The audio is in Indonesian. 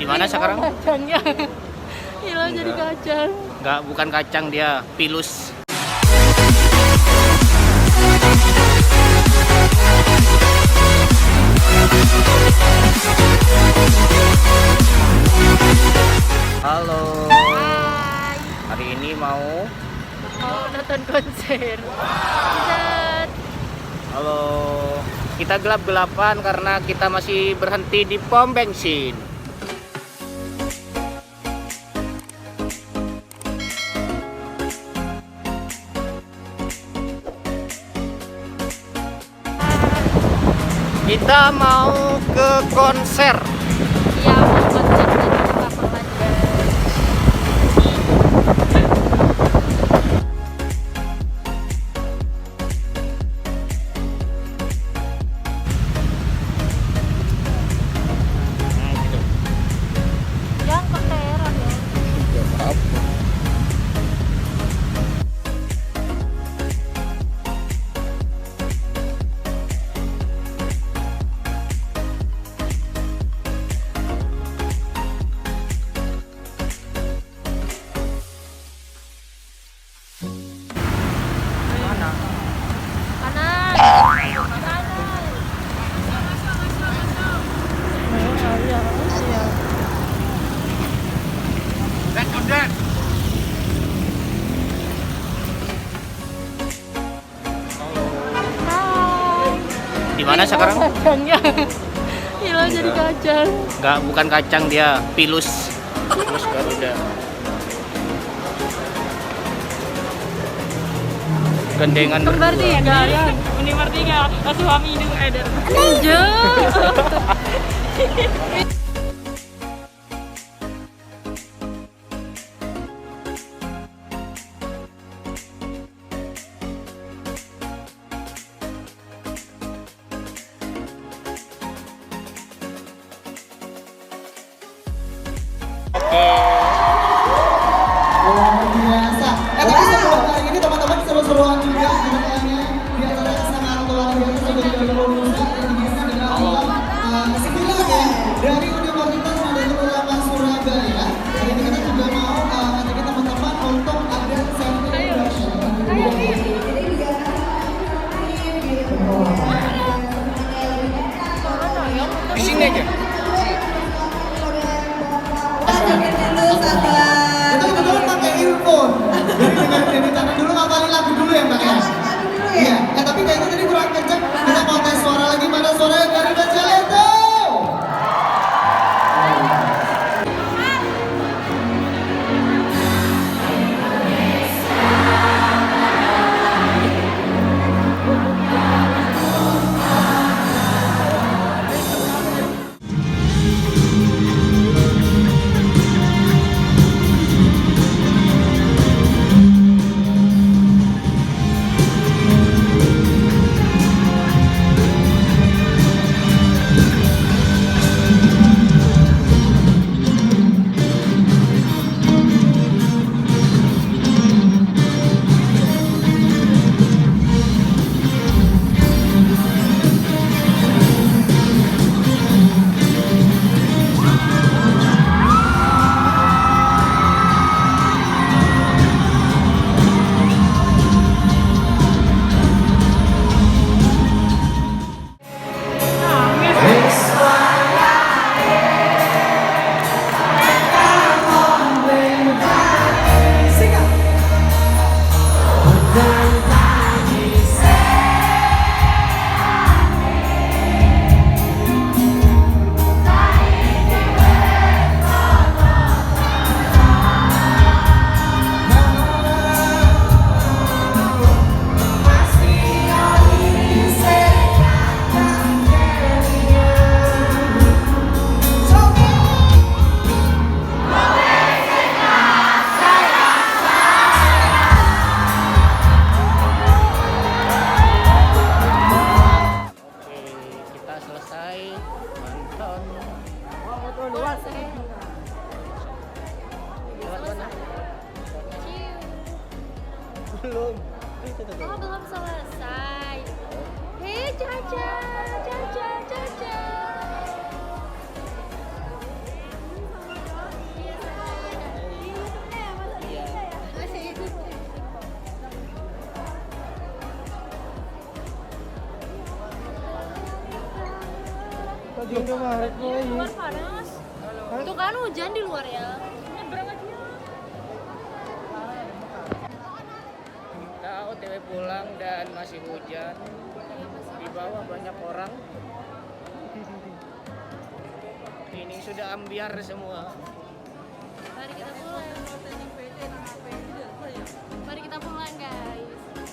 Di mana sekarang? Kacangnya hilang jadi kacang. Enggak, bukan kacang, dia pilus. Halo. Hai. Hari ini mau Nonton konser. Lihat. halo. Kita gelap-gelapan karena kita masih berhenti di pom bensin. Kita mau ke konser. Iya, mau konser di lapangan, guys. Gitu. Yang keteran ya. Mana? Kanan. Kanan. Iya, siap. Hai. Di mana sekarang? Kacangnya hilang jadi kacang. Enggak, bukan kacang, dia pilus. Pilus Garuda. Gandengan Kembar berdua. tiga kan? Menimar tiga, suami hidung eder. Oke. Luar biasa. Tapi sebelum kali ini teman-teman seru-seruan juga sebenarnya. Di antara sangat luar biasa sudah lulusan dan bisa dengan film 9 ya dari Universitas Madani Surabaya. Jadi kita juga mau ngajakin teman-teman untuk ada self introduction. Di sini aja. Itu kebetulan pakai earphone. Jadi dengerin dulu ngapalin lagu dulu ya Mbak ya. Iya. Tapi kayaknya tadi kurang kenceng. Kita mau tes suara lagi. Mana suaranya dari Majalengka? Belum. Oh, belum selesai. Hei, Caca, Caca, Caca. Di luar panas. Tuh kan hujan di luar ya. Nyebrang aja. Kita OTW pulang dan masih hujan. Di bawah banyak orang. Ini sudah ambiar semua. Mari kita pulang. Mari kita pulang guys.